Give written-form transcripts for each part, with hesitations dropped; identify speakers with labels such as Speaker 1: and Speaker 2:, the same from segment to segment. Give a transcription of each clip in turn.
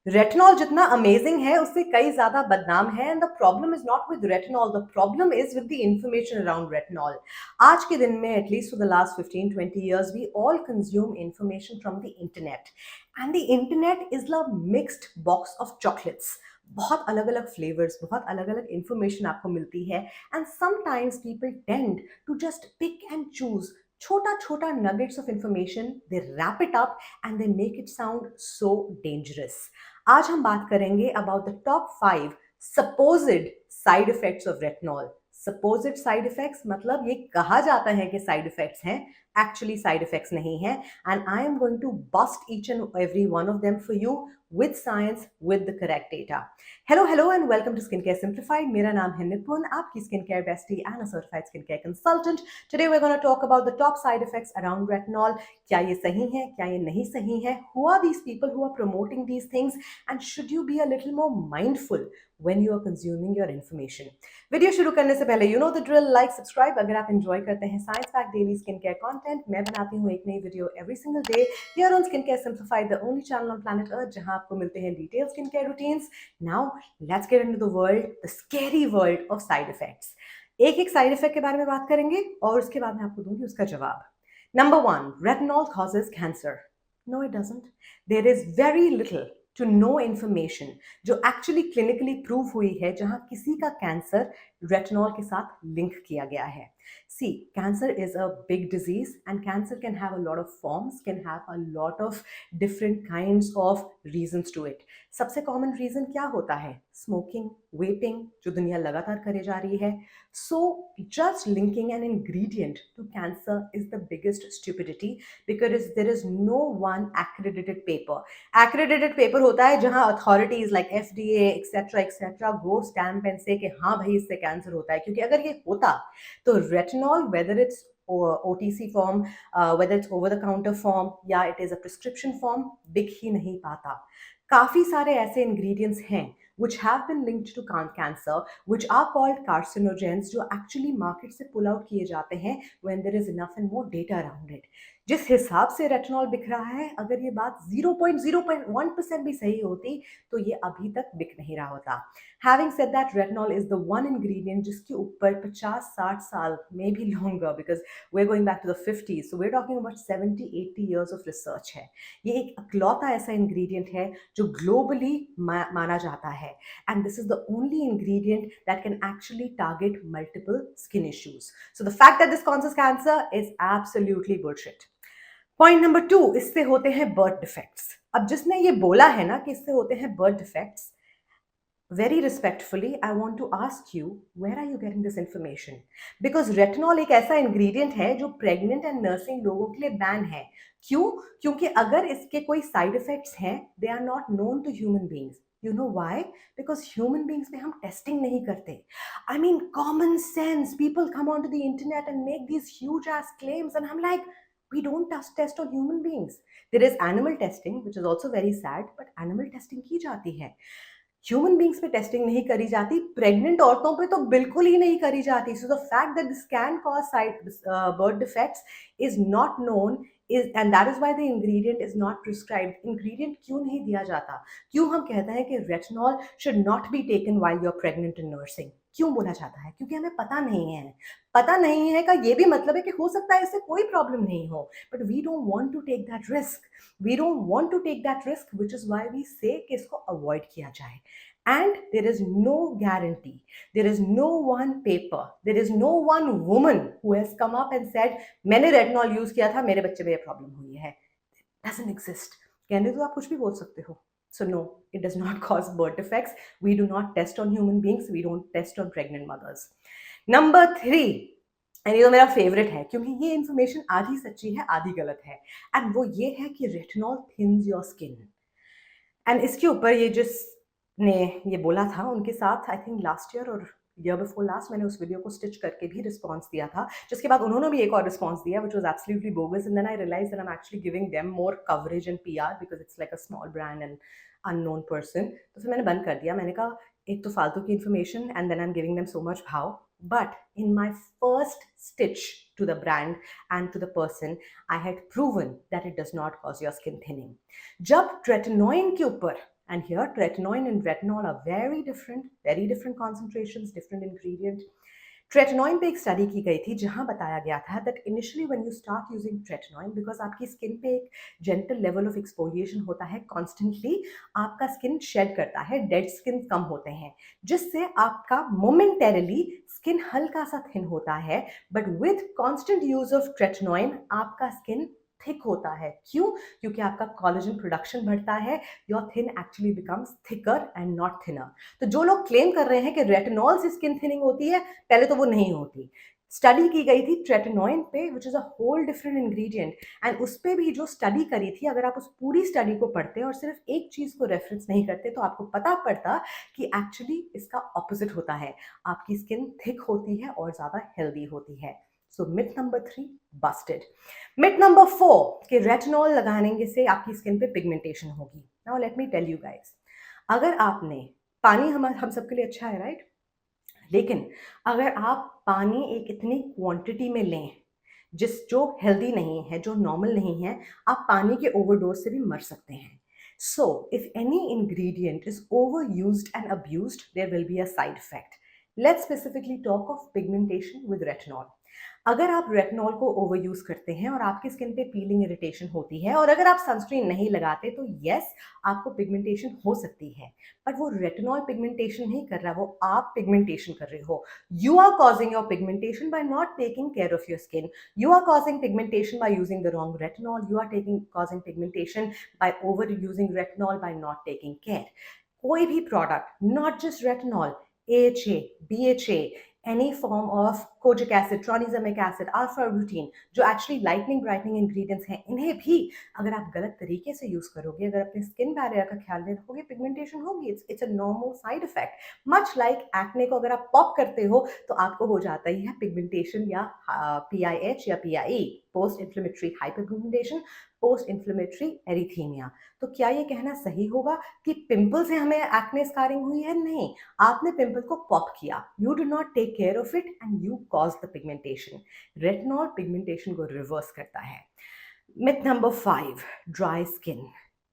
Speaker 1: Retinol जितना amazing है उससे कई ज्यादा बदनाम है and the problem is not with retinol, the problem is with the information around retinol. आज के दिन में at least for the last 15-20 years we all consume information from the internet and the internet is the mixed box of chocolates. बहुत अलग अलग flavours, बहुत अलग अलग इंफॉर्मेशन आपको मिलती है and sometimes people tend to just pick and choose छोटा छोटा nuggets of information, they wrap it up and they make it sound so dangerous. आज हम बात करेंगे about the top 5 supposed side effects of retinol. Supposed side effects मतलब ये कहा जाता है कि साइड इफेक्ट्स हैं, एक्चुअली साइड इफेक्ट्स नहीं है। And I am going to bust each and every one of them for you with science, with the correct data. Hello and welcome to Skincare Simplified. मेरा नाम है निपुन, आपकी skincare bestie and a certified skincare consultant. Today we're going to talk about the top side effects around retinol. क्या ये सही है, क्या ये नहीं सही है? Who are these people who are promoting these things? And should you be a little more mindful when you are consuming your information? Video शुरू करने से पहले you know the drill, like, subscribe अगर आप enjoy करते हैं science packed daily skincare content। मैं बनाती हूँ एक नई video every single day here on Skincare Simplified, the only channel on planet Earth जहां आपको मिलते हैं detailed skincare routines. Now let's get into the world, the scary world of side effects. एक एक साइड इफेक्ट के बारे में बात करेंगे और उसके बाद मैं आपको दूंगी उसका जवाब। Number 1, retinol causes cancer. No, it doesn't. There is very little to no information जो एक्चुअली क्लिनिकली प्रूव हुई है जहां किसी का कैंसर रेटिनॉल के साथ लिंक किया गया है। See, cancer is a big disease and cancer can have a lot of forms, can have a lot of different kinds of reasons to it. सबसे कॉमन रीजन क्या होता है? स्मोकिंग, वेपिंग, जो दुनिया लगातार करे जा रही है। So just linking an ingredient to cancer is the biggest stupidity because there is no one accredited paper. Accredited paper होता है जहां authorities like FDA etc go stamp and say कि हाँ भाई इससे कैंसर होता है, क्योंकि अगर ये होता तो retinol whether it's OTC form, whether it's over the counter form या it is a prescription form, बिक ही नहीं पाता। काफी सारे ऐसे ingredients हैं which have been linked to cancer, which are called carcinogens, जो actually market से pull out किए जाते हैं when there is enough and more data around it. जिस हिसाब से रेटिनॉल बिक रहा है, अगर ये बात 0.01% भी सही होती तो ये अभी तक बिक नहीं रहा होता। Having said that, retinol is the one ingredient जिसके ऊपर 50-60 साल में भी longer, because we're going back to the 50s, so we're talking about 70-80 years of research है। ये एक अकलौता ऐसा ingredient है जो globally माना जाता है, and this is the only ingredient that can actually target multiple skin issues. So the fact that this causes cancer is absolutely bullshit. Point number 2, इससे होते हैं बर्थ डिफेक्ट्स। अब जिसने ये बोला है ना कि इससे होते हैं birth defects, very respectfully I want to ask you, where are you getting this information? Because retinol एक ऐसा ingredient है जो pregnant and nursing लोगों के लिए बैन है। क्यों? क्योंकि अगर इसके कोई साइड इफेक्ट्स हैं, they are not known to human beings. You know why? Because human beings में हम टेस्टिंग नहीं करते। I mean common sense, people come onto the internet and make these huge ass claims and I'm like, we don't test on human beings. There is animal testing, which is also very sad, but animal testing की जाती है। Human beings पे testing नहीं करी जाती, pregnant औरतों पे तो बिल्कुल ही नहीं करी जाती। So the fact that this can cause side birth defects is not known, is and that is why the ingredient is not prescribed. Ingredient क्यों नहीं दिया जाता? क्यों हम कहते हैं कि retinol should not be taken while you are pregnant in nursing? क्यों बोला जाता है? क्योंकि हमें पता नहीं है। पता नहीं है का ये भी मतलब है कि हो सकता है इससे कोई प्रॉब्लम नहीं हो, but we don't want to take that risk. We don't want to take that risk, which is why we say कि इसको अवॉइड किया जाए। And there is no guarantee, there is no one paper, there is no one woman who has come up and said मैंने retinol use किया था, मेरे बच्चे में ये प्रॉब्लम हुई है। doesn't exist. कहने तो आप कुछ भी बोल सकते हो। So no, it does not cause birth defects. We do not test on human beings, we don't test on pregnant mothers. Number 3, and ये तो मेरा फेवरेट है क्योंकि ये इंफॉर्मेशन आधी सच्ची है आधी गलत है, एंड वो ये है कि retinol thins your skin. And इसके ऊपर ये जिसने ये बोला था उनके साथ आई थिंक लास्ट ईयर और ईयर बिफोर लास्ट मैंने उस वीडियो को स्टिच करके भी रिस्पॉन्स दिया था, जिसके बाद उन्होंने भी एक और रिस्पॉन्स दिया which was absolutely bogus, and then I realised that I am actually giving them more coverage and PR because it's like a small brand and unknown person. तो फिर मैंने बंद कर दिया। मैंने कहा एक तो फालतू की information and then I am giving them so much भाव। But in my first stitch to the brand and to the person, I had proven that it does not cause your skin thinning. जब tretinoin के ऊपर, And here, tretinoin and retinol are very different concentrations, different ingredient. Tretinoin पे एक study की गई थी जहां बताया गया था that initially when you start using tretinoin, because आपकी स्किन पे एक जेंटल लेवल ऑफ एक्सपोलिएशन होता है कॉन्स्टेंटली, आपका स्किन शेड करता है, डेड स्किन कम होते हैं, जिससे आपका मोमेंटेरली स्किन हल्का सा थिन होता है, but with constant use of tretinoin आपका स्किन थिक होता है। क्यों? क्योंकि आपका कोलेजन प्रोडक्शन बढ़ता है, your thin actually becomes thicker and not thinner. तो जो लोग क्लेम कर रहे हैं कि रेटिनॉल से स्किन थिनिंग होती है, पहले तो वो नहीं होती। स्टडी की गई थी ट्रेटिनॉइन पे, which is a whole different ingredient, and उस पे भी जो स्टडी करी थी, अगर आप उस पूरी स्टडी को पढ़ते और सिर्फ एक चीज को रेफरेंस नहीं करते तो आपको पता पड़ता कि एक्चुअली इसका ऑपोजिट होता है, आपकी स्किन थिक होती है और ज्यादा हेल्दी होती है। So myth number 3 busted. Myth number 4 कि रेटिनॉल लगाने से आपकी स्किन पे पिगमेंटेशन होगी। Now let me tell you guys, अगर आपने पानी हम सबके लिए अच्छा है, राइट? लेकिन अगर आप पानी एक इतनी क्वांटिटी में लें जो हेल्दी नहीं है, जो नॉर्मल नहीं है, आप पानी के ओवरडोज से भी मर सकते हैं। So if any ingredient is over used and abused, there will be a side effect. Let's specifically talk of pigmentation with retinol. अगर आप रेटिनॉल को ओवर यूज करते हैं और आपकी स्किन पे पीलिंग इरिटेशन होती है, और अगर आप सनस्क्रीन नहीं लगाते, तो यस, आपको पिगमेंटेशन हो सकती है, बट वो रेटिनॉल पिगमेंटेशन नहीं कर रहा, वो आप पिगमेंटेशन कर रहे हो। You are causing your pigmentation by not taking care of your skin. You are causing pigmentation by using the wrong retinol. You are causing pigmentation by overusing retinol by not taking care. कोई भी product, not just retinol, AHA, BHA, any form of kojic acid, tranexamic acid, alpha butene, जो actually lightning brightening ingredients हैं, इन्हें भी अगर आप गलत तरीके से यूज करोगे, अगर अपने स्किन बैरियर का ख्याल नहीं रखोगे, पिगमेंटेशन होगी। It's a normal side effect. Much like acne को अगर आप पॉप करते हो तो आपको हो जाता ही है पिगमेंटेशन या PIH या PIE, post inflammatory hyperpigmentation, post inflammatory erythema. तो क्या ये कहना सही होगा कि पिंपल से हमें एक्ने स्कारिंग हुई है? नहीं, आपने पिंपल को पॉप किया, you do not take care of it and you cause the pigmentation. Retinol pigmentation को रिवर्स करता है। Myth number 5, dry skin.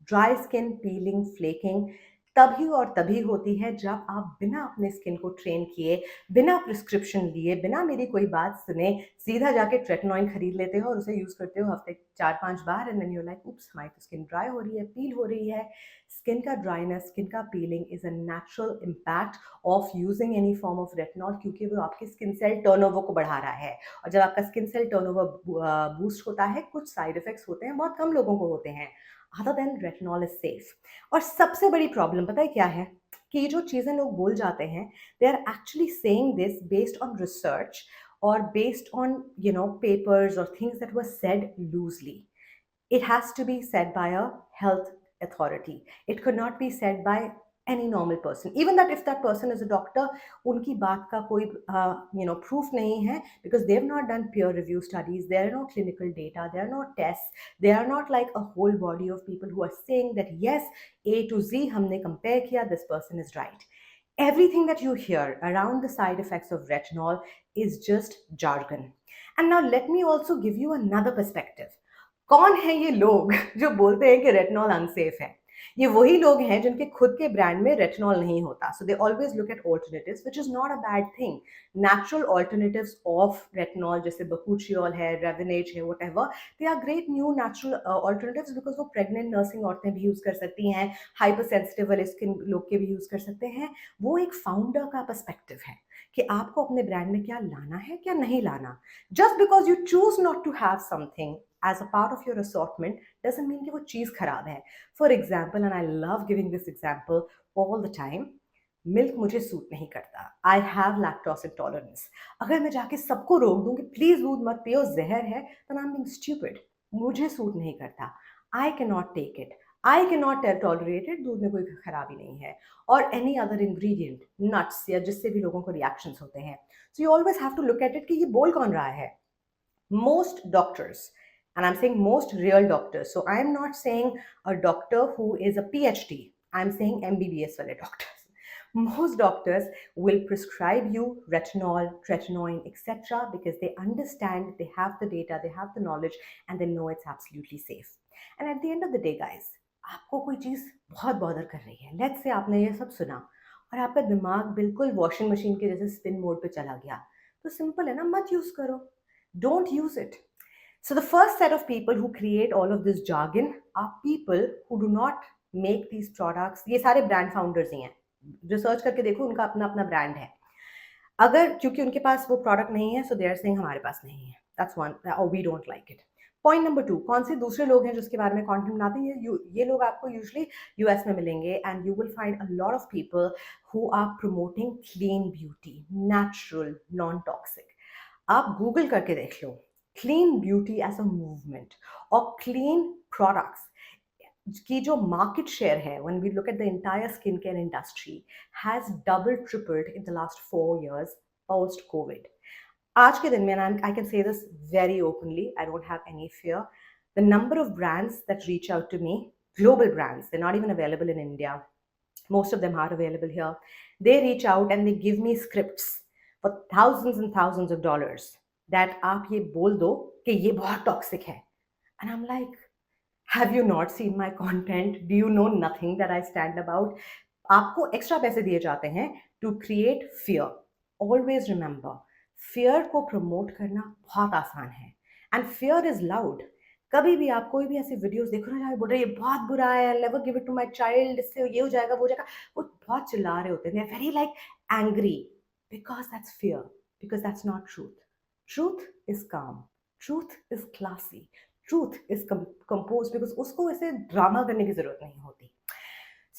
Speaker 1: Dry skin, peeling, flaking तभी और तभी होती है जब आप बिना अपने स्किन को ट्रेन किए, बिना प्रिस्क्रिप्शन लिए, बिना मेरी कोई बात सुने, सीधा जाके ट्रेटिनॉइन खरीद लेते हो और उसे यूज करते हो हफ्ते 4-5 बार, एंड देन यू लाइक उप्स, हमारी तो स्किन ड्राई हो रही है, पील हो रही है। स्किन का ड्राइनेस, स्किन का piling is a natural impact of using any form of retinol, क्योंकि वो आपके स्किन सेल टर्नओवर को बढ़ा रहा है, और जब आपका स्किन सेल टर्नओवर बूस्ट होता है, कुछ साइड इफेक्ट्स होते हैं, बहुत कम लोगों को होते हैं। Other than retinol is safe. और सबसे बड़ी प्रॉब्लम पता है क्या है? कि ये जो चीज़ें लोग बोल जाते हैं, they are actually saying this based on research or based on papers or things that were said loosely. It has to be said by a health authority. It could not be said by any normal person, even that if that person is a doctor, उनकी बात का कोई proof नहीं है, because they have not done peer review studies, there are no clinical data, there are no tests, there are not like a whole body of people who are saying that yes, A to Z हमने compare किया, this person is right. Everything that you hear around the side effects of retinol is just jargon. And now let me also give you another perspective. कौन है ये लोग जो बोलते हैं कि रेटिनॉल अनसेफ है? ये वही लोग हैं जिनके खुद के ब्रांड में रेटिनॉल नहीं होता, so they always look at alternatives, which is not a bad thing. Natural alternatives of retinol, जैसे बकूचियोल है, रेवेनेज है, whatever, they are great new natural alternatives, because वो प्रेग्नेंट नर्सिंग औरतें भी यूज कर सकती हैं, हाइपर सेंसिटिव वाले स्किन लोग के भी यूज कर सकते हैं। वो एक फाउंडर का पर्सपेक्टिव है कि आपको अपने ब्रांड में क्या लाना है, क्या नहीं लाना। Just because you choose not to have something as a part of your assortment doesn't mean कि वो चीज खराब है। For example, and I love giving this example all the time, milk मुझे सूट नहीं करता, I have lactose intolerance। अगर मैं जाके सबको रोक दूं कि प्लीज दूध मत पियो, जहर है, then I'm being stupid। मुझे सूट नहीं करता, I cannot take it, I cannot tolerate it, दूध में कोई खराबी नहीं है। और any other ingredient, nuts या जिससे भी लोगों को reactions होते हैं। So you always have to look at it कि ये बोल कौन रहा है। Most doctors, and I'm saying most real doctors, so I'm not saying a doctor who is a PhD, I'm saying MBBS wale doctors. Most doctors will prescribe you retinol, tretinoin, etc. because they understand, they have the data, they have the knowledge, and they know it's absolutely safe. And at the end of the day, guys, आपको कोई चीज़ बहुत bother कर रही है, let's say आपने ये सब सुना और आपका दिमाग बिल्कुल वॉशिंग मशीन के जैसे स्पिन मोड पे चला गया, तो सिंपल है ना, मत यूज़ करो, don't use it. So the first set of people who create all of this jargon are people who do not make these products. ये सारे ब्रांड फाउंडर्स ही हैं. रिसर्च करके देखो, उनका अपना अपना ब्रांड है. अगर क्योंकि उनके पास वो प्रोडक्ट नहीं है, सो दे आर सेइंग हमारे पास नहीं है. दैट्स वन, और we don't like it. Point number 2, कौन से दूसरे लोग हैं जिसके बारे में कंटेंट बनाते हैं? ये लोग आपको यूजुअली यूएस में मिलेंगे, and you will find a lot of people who are promoting clean beauty, natural, non toxic. आप गूगल करके देख लो, clean beauty as a movement और क्लीन प्रोडक्ट्स की जो मार्केट शेयर है, when we look at the entire skin care industry, has double tripled in the last 4 years post COVID. आज के दिन में, I can say this very openly, I don't have any fear, the number of brands that reach out to me, global brands, they're not even available in India, most of them are available here, they reach out and they give me scripts for thousands and thousands of dollars that आप ये बोल दो कि ये बहुत toxic है. And I'm like, have you not seen my content? Do you know nothing that I stand about? आपको extra पैसे दिए जाते हैं to create fear. Always remember, fear को प्रमोट करना बहुत आसान है, एंड फियर इज लाउड. कभी भी आप कोई भी ऐसी वीडियोस देखो ना जहाँ बोल रहे ये बहुत बुरा है, never give it to my child, इससे ये हो जाएगा वो हो जाएगा, वो बहुत चिल्ला रहे होते हैं, they are very like angry, because that's fear, because that's not truth. Truth is calm, truth is classy, truth is compose, because उसको ऐसे ड्रामा करने की जरूरत नहीं होती.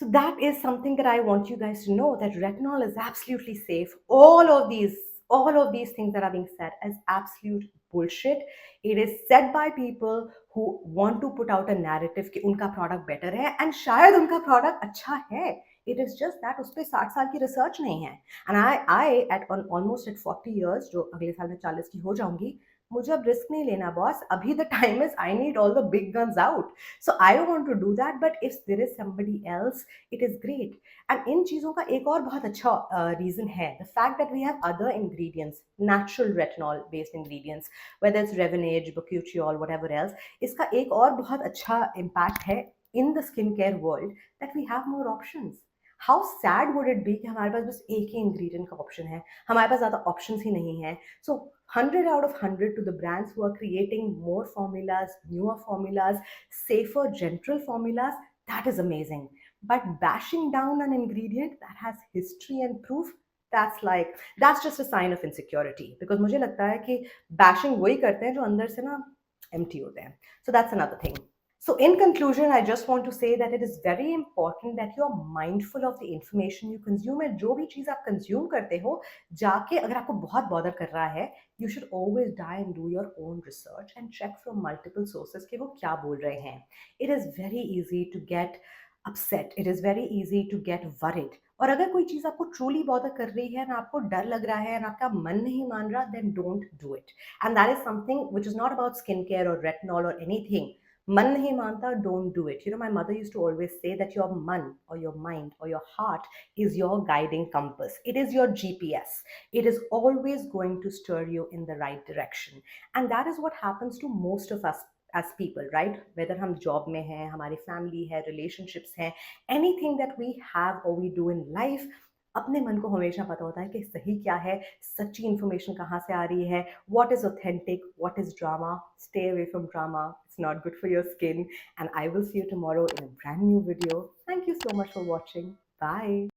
Speaker 1: So that is something that I want you guys to know, that retinol is absolutely safe. All of these things that are being said is absolute bullshit. It is said by people who want to put out a narrative कि उनका product better है, and शायद उनका product अच्छा है. It is just that उस पे 60 साल की research नहीं है. And I at almost at 40 years, जो अगले साल में 40 की हो जाऊंगी, मुझे अब रिस्क नहीं लेना बॉस. अभी the time is I need all the big guns out. So I want to do that, but if there is somebody else, it is great. And इन चीज़ों का एक और बहुत अच्छा रीज़न है, the fact that we have other ingredients, natural retinol based ingredients, whether it's Revinage, bakuchiol, whatever else. इसका एक और बहुत अच्छा इम्पैक्ट है in the skin care world, that we have more options. How sad would it be कि हमारे पास बस एक ही इंग्रेडिएंट का ऑप्शन है, हमारे पास ज़्यादा ऑप्शंस ही नहीं है. सो 100 out of 100 to the brands who are creating more formulas, newer formulas, safer, gentle formulas. That is amazing. But bashing down an ingredient that has history and proof, that's just a sign of insecurity. Because मुझे लगता है कि bashing वही करते हैं जो अंदर से ना empty होते हैं. So that's another thing. So in conclusion, I just want to say that it is very important that you are mindful of the information you consume. And जो भी चीज़ आप consume करते हो, जाके अगर आपको बहुत bother कर रहा है, you should always die and do your own research and check from multiple sources कि वो क्या बोल रहे हैं. It is very easy to get upset. It is very easy to get worried. और अगर कोई चीज़ आपको truly bother कर रही है, ना आपको डर लग रहा है, ना आपका मन नहीं मान रहा, then don't do it. And that is something which is not about skincare or retinol or anything. मन नहीं मानता, don't do it. You know, my mother used to always say that your man or your mind or your heart is your guiding compass. It is your GPS. It is always going to steer you in the right direction. And that is what happens to most of us as people, right? Whether हम job में हैं, हमारी family है, relationships हैं, anything that we have or we do in life, अपने मन को हमेशा पता होता है कि सही क्या है, सच्ची इन्फॉर्मेशन कहाँ से आ रही है, what is authentic, what is drama. Stay away from drama. It's not good for your skin. And I will see you tomorrow in a brand new video. Thank you so much for watching. Bye.